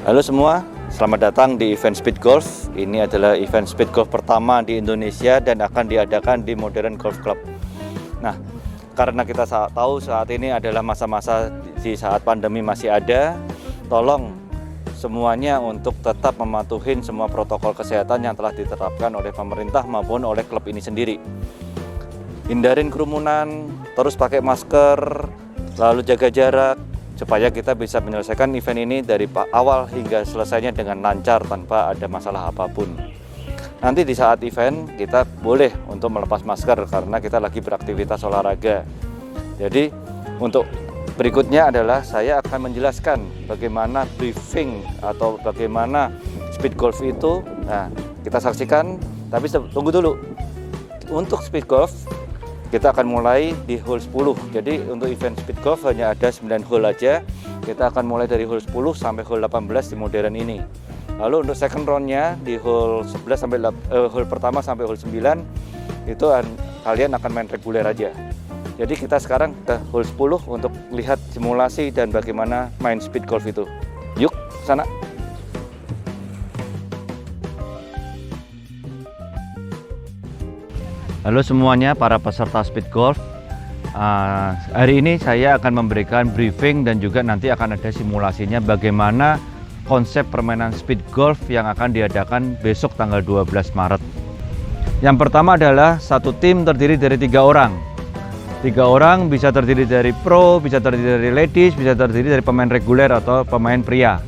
Halo semua, selamat datang di event Speed Golf. Ini adalah event Speed Golf pertama di Indonesia dan akan diadakan di Modern Golf Club. Nah, karena kita tahu saat ini adalah masa-masa di saat pandemi masih ada, tolong semuanya untuk tetap mematuhi semua protokol kesehatan yang telah diterapkan oleh pemerintah maupun oleh klub ini sendiri. Hindarin kerumunan, terus pakai masker, lalu jaga jarak, supaya kita bisa menyelesaikan event ini dari awal hingga selesainya dengan lancar tanpa ada masalah apapun. Nanti di saat event kita boleh untuk melepas masker karena kita lagi beraktivitas olahraga. Jadi untuk berikutnya adalah saya akan menjelaskan bagaimana briefing atau bagaimana speed golf itu. Nah, kita saksikan, tapi tunggu dulu. Untuk speed golf kita akan mulai di hole 10. Jadi untuk event speed golf hanya ada 9 hole aja. Kita akan mulai dari hole 10 sampai hole 18 di modern ini. Lalu untuk second roundnya di hole 11 sampai hole pertama sampai hole 9 itu kalian akan main reguler aja. Jadi kita sekarang ke hole 10 untuk lihat simulasi dan bagaimana main speed golf itu. Yuk sana. Halo semuanya para peserta speed golf. Hari ini saya akan memberikan briefing dan juga nanti akan ada simulasinya bagaimana konsep permainan speed golf yang akan diadakan besok tanggal 12 Maret. Yang pertama adalah satu tim terdiri dari 3 orang. 3 orang bisa terdiri dari pro, bisa terdiri dari ladies, bisa terdiri dari pemain reguler atau pemain pria.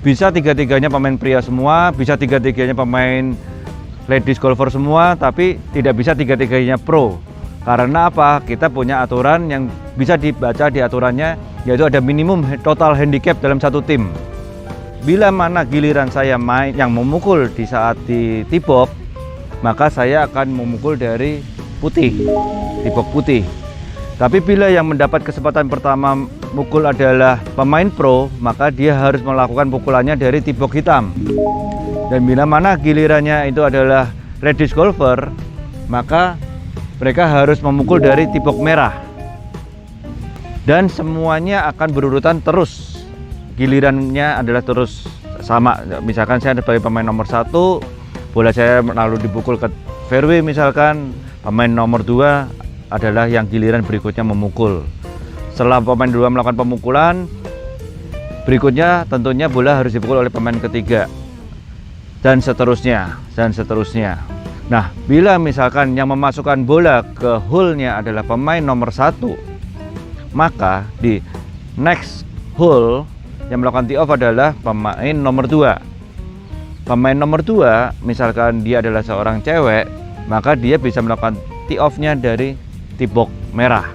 Bisa tiga-tiganya pemain pria semua, bisa tiga-tiganya pemain ladies golfer semua, tapi tidak bisa tiga-tiganya pro. Karena apa? Kita punya aturan yang bisa dibaca di aturannya, yaitu ada minimum total handicap dalam satu tim. Bila mana giliran saya main yang memukul di saat di tee box, maka saya akan memukul dari putih, tee box putih. Tapi bila yang mendapat kesempatan pertama mukul adalah pemain pro, maka dia harus melakukan pukulannya dari tee box hitam. Dan bila mana gilirannya itu adalah ladies golfer, maka mereka harus memukul dari tee box merah. Dan semuanya akan berurutan terus. Gilirannya adalah terus sama. Misalkan saya sebagai pemain nomor 1, bola saya lalu dipukul ke fairway misalkan, pemain nomor 2 adalah yang giliran berikutnya memukul. Setelah pemain 2 melakukan pemukulan, berikutnya tentunya bola harus dipukul oleh pemain ketiga. Dan seterusnya. Nah, bila misalkan yang memasukkan bola ke hole-nya adalah pemain nomor 1, maka di next hole yang melakukan tee off adalah pemain nomor 2. Pemain nomor 2, misalkan dia adalah seorang cewek, maka dia bisa melakukan tee off-nya dari tee box merah.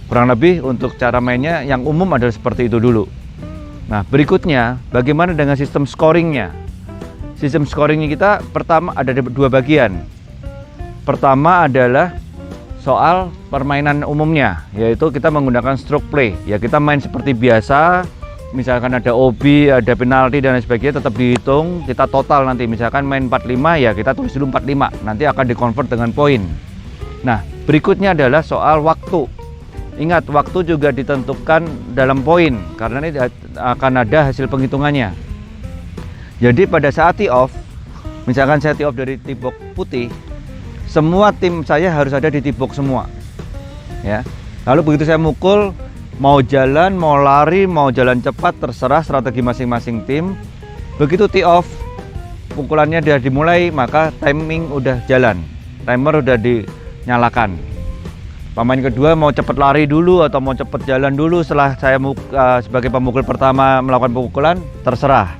Kurang lebih untuk cara mainnya yang umum adalah seperti itu dulu. Nah, berikutnya bagaimana dengan sistem scoring-nya? Sistem scoring kita pertama ada 2 bagian. Pertama adalah soal permainan umumnya, yaitu kita menggunakan stroke play. Ya, kita main seperti biasa. Misalkan ada OB, ada penalti dan lain sebagainya tetap dihitung. Kita total nanti misalkan main 45, ya kita tulis dulu 45. Nanti akan dikonvert dengan poin. Nah, berikutnya adalah soal waktu. Ingat, waktu juga ditentukan dalam poin karena ini akan ada hasil penghitungannya. Jadi pada saat tee off, misalkan saya tee off dari tee box putih, semua tim saya harus ada di tee box semua. Ya. Lalu begitu saya mukul, mau jalan, mau lari, mau jalan cepat, terserah strategi masing-masing tim. Begitu tee off, pukulannya sudah dimulai, maka timing udah jalan, timer udah dinyalakan. Pemain kedua mau cepat lari dulu atau mau cepat jalan dulu setelah saya sebagai pemukul pertama melakukan pukulan, terserah.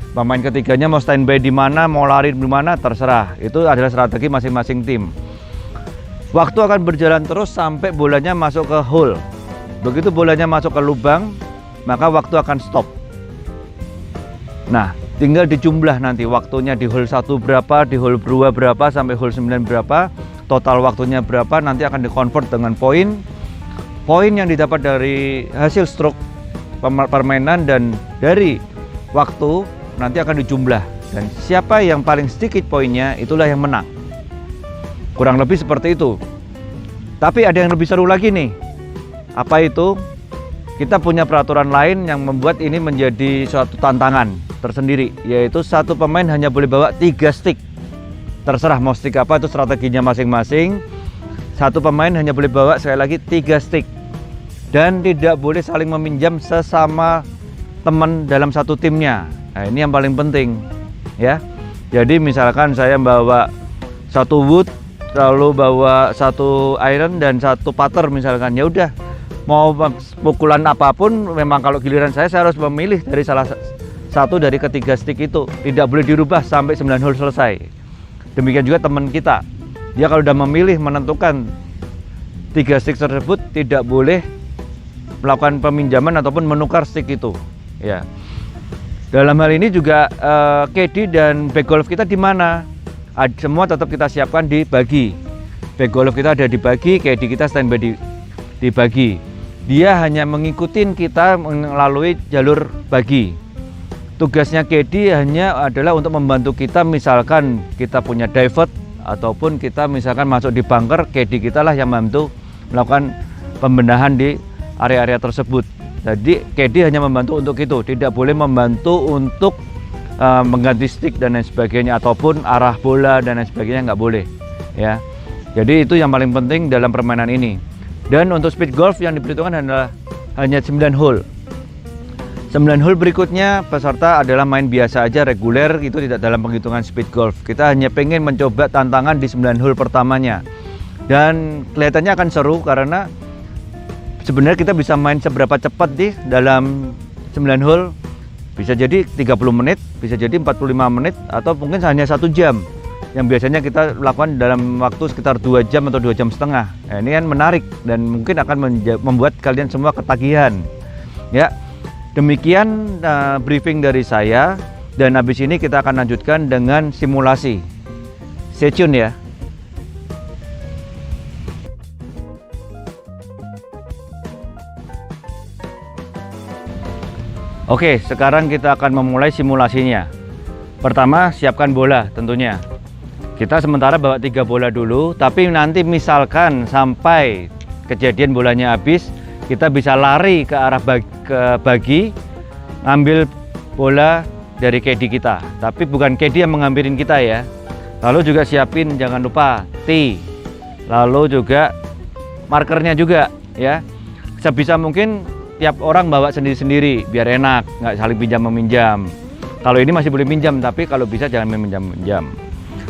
Pemain ketiganya mau standby di mana, mau lari di mana, terserah. Itu adalah strategi masing-masing tim. Waktu akan berjalan terus sampai bolanya masuk ke hole. Begitu bolanya masuk ke lubang, maka waktu akan stop. Nah, tinggal dijumlah nanti waktunya di hole 1 berapa, di hole 2 berapa, sampai hole 9 berapa, total waktunya berapa, nanti akan dikonvert dengan poin. Poin yang didapat dari hasil stroke permainan dan dari waktu nanti akan dijumlah, dan siapa yang paling sedikit poinnya itulah yang menang. Kurang lebih seperti itu. Tapi ada yang lebih seru lagi nih. Apa itu? kita punya peraturan lain yang membuat ini menjadi suatu tantangan tersendiri, yaitu satu pemain hanya boleh bawa 3 stick. Terserah mau stick apa, itu strateginya masing-masing. Satu pemain hanya boleh bawa, sekali lagi, 3 stick. Dan tidak boleh saling meminjam sesama teman dalam satu timnya. Nah, ini yang paling penting ya. Jadi misalkan saya bawa 1 wood, lalu bawa 1 iron dan 1 putter misalkan, ya udah, mau pukulan apapun, memang kalau giliran saya harus memilih dari salah satu dari ketiga stick itu. Tidak boleh dirubah sampai 9 hole selesai. Demikian juga teman kita, dia kalau sudah memilih menentukan 3 stick tersebut, tidak boleh melakukan peminjaman ataupun menukar stick itu ya. Dalam hal ini juga caddy dan bag golf kita di mana? Semua tetap kita siapkan di bagi. Bag golf kita ada di bagi, caddy kita standby di bagi. Dia hanya mengikuti kita melalui jalur bagi. Tugasnya caddy hanya adalah untuk membantu kita, misalkan kita punya divert ataupun kita misalkan masuk di bunker, caddy kita lah yang membantu melakukan pembenahan di area-area tersebut. Jadi caddy hanya membantu untuk itu, tidak boleh membantu untuk mengganti stick dan lain sebagainya ataupun arah bola dan lain sebagainya, nggak boleh ya. Jadi itu yang paling penting dalam permainan ini. Dan untuk speed golf yang diperhitungkan adalah hanya 9 hole. 9 hole berikutnya peserta adalah main biasa aja, reguler, itu tidak dalam penghitungan speed golf. Kita hanya pengen mencoba tantangan di 9 hole pertamanya. Dan kelihatannya akan seru karena sebenarnya kita bisa main seberapa cepat di dalam 9 hole. Bisa jadi 30 menit, bisa jadi 45 menit, atau mungkin hanya 1 jam. Yang biasanya kita lakukan dalam waktu sekitar 2 jam atau 2,5 jam. Nah, ini kan menarik dan mungkin akan membuat kalian semua ketagihan. Ya, demikian briefing dari saya, dan habis ini kita akan lanjutkan dengan simulasi. Stay tune ya. Oke, sekarang kita akan memulai simulasinya. Pertama, siapkan bola tentunya. Kita sementara bawa 3 bola dulu, tapi nanti misalkan sampai kejadian bolanya habis, kita bisa lari ke arah bagi, ngambil bola dari caddy kita. Tapi bukan caddy yang mengambilin kita ya. Lalu juga siapin, jangan lupa tee, lalu juga markernya juga ya. Sebisa mungkin tiap orang bawa sendiri-sendiri biar enak, nggak saling pinjam-meminjam. Kalau ini masih boleh minjam, tapi kalau bisa jangan meminjam-minjam.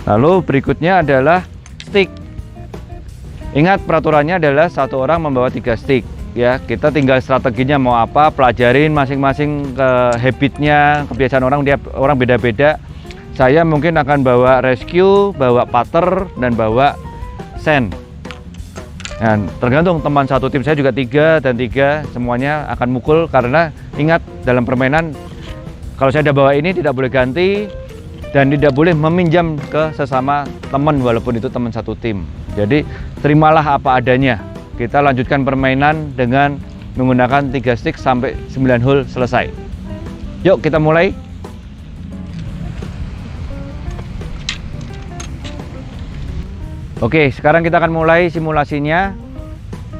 Lalu berikutnya adalah stick. Ingat peraturannya adalah satu orang membawa 3 stick ya. Kita tinggal strateginya mau apa, pelajarin masing-masing ke habitnya, kebiasaan orang beda-beda. Saya mungkin akan bawa rescue, bawa putter, dan bawa sand. Dan tergantung teman satu tim saya juga 3 dan 3 semuanya akan mukul, karena ingat dalam permainan kalau saya udah bawa ini tidak boleh ganti dan tidak boleh meminjam ke sesama teman walaupun itu teman satu tim. Jadi terimalah apa adanya. Kita lanjutkan permainan dengan menggunakan 3 stick sampai 9 hole selesai. Yuk kita mulai. Oke, sekarang kita akan mulai simulasinya.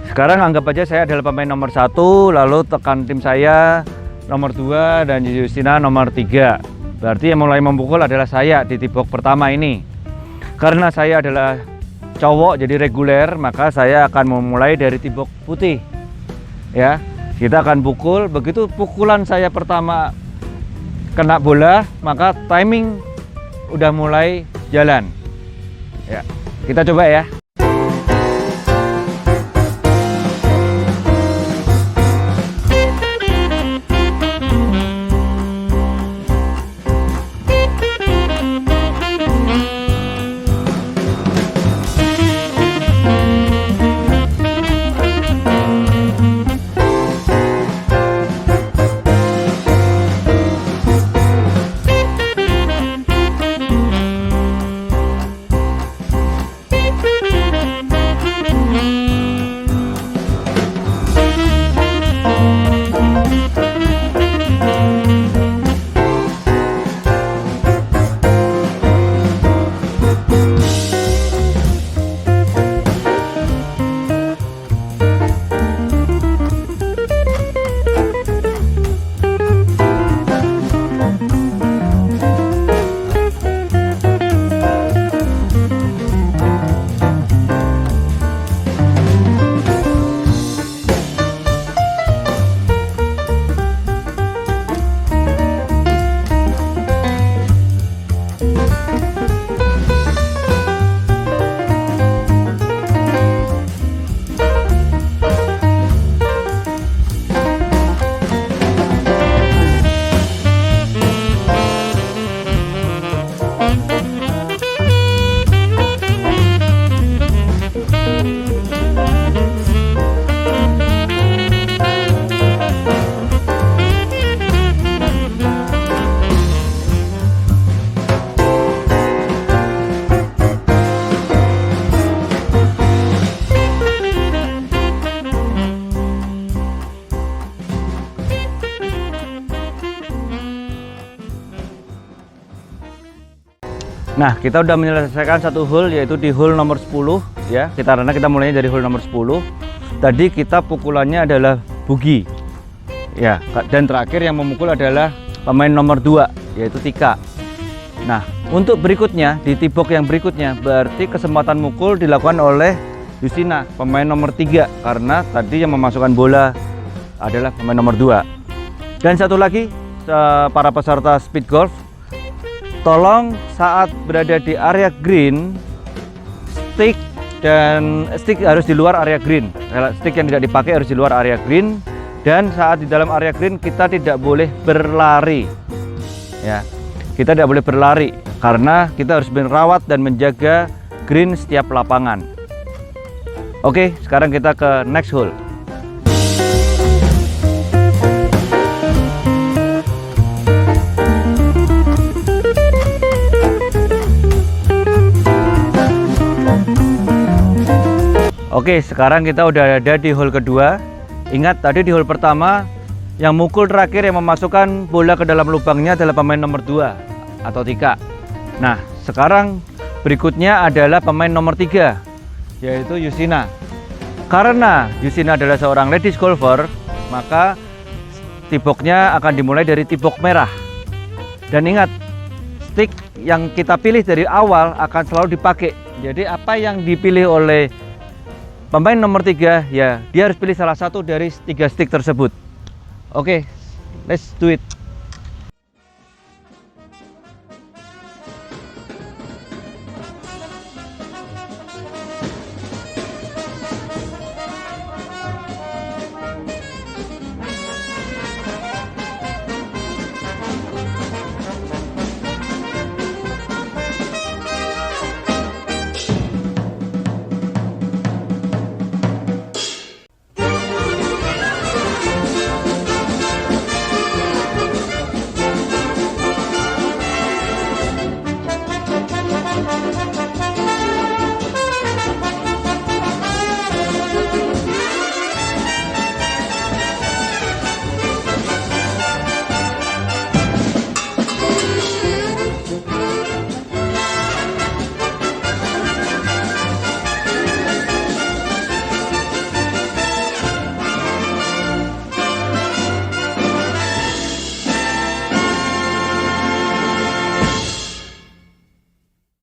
Sekarang anggap aja saya adalah pemain nomor 1, lalu tekan tim saya nomor 2 dan Justina nomor 3. Berarti yang mulai memukul adalah saya di tee box pertama ini. Karena saya adalah cowok jadi reguler, maka saya akan memulai dari tee box putih. Ya, kita akan pukul. Begitu pukulan saya pertama kena bola, maka timing udah mulai jalan. Ya, kita coba ya. Nah, kita udah menyelesaikan satu hole, yaitu di hole nomor 10 ya. Karena kita mulainya dari hole nomor 10. Tadi kita pukulannya adalah bugi. Ya, dan terakhir yang memukul adalah pemain nomor 2, yaitu Tika. Nah, untuk berikutnya di tee-box yang berikutnya berarti kesempatan mukul dilakukan oleh Yusina, pemain nomor 3, karena tadi yang memasukkan bola adalah pemain nomor 2. Dan satu lagi, para peserta speed golf, tolong saat berada di area green, stick harus di luar area green. Stick yang tidak dipakai harus di luar area green. Dan saat di dalam area green kita tidak boleh berlari. Ya, kita tidak boleh berlari karena kita harus merawat dan menjaga green setiap lapangan. Oke, sekarang kita ke next hole. Oke, sekarang kita udah ada di hole kedua. Ingat tadi di hole pertama yang mukul terakhir yang memasukkan bola ke dalam lubangnya adalah pemain nomor 2 atau Tika. Nah, sekarang berikutnya adalah pemain nomor 3, yaitu Yusina. Karena Yusina adalah seorang ladies golfer, maka tee-boxnya akan dimulai dari tee-box merah. Dan ingat, stick yang kita pilih dari awal akan selalu dipakai. Jadi apa yang dipilih oleh pemain nomor 3, ya dia harus pilih salah satu dari 3 stick tersebut. Oke, let's do it.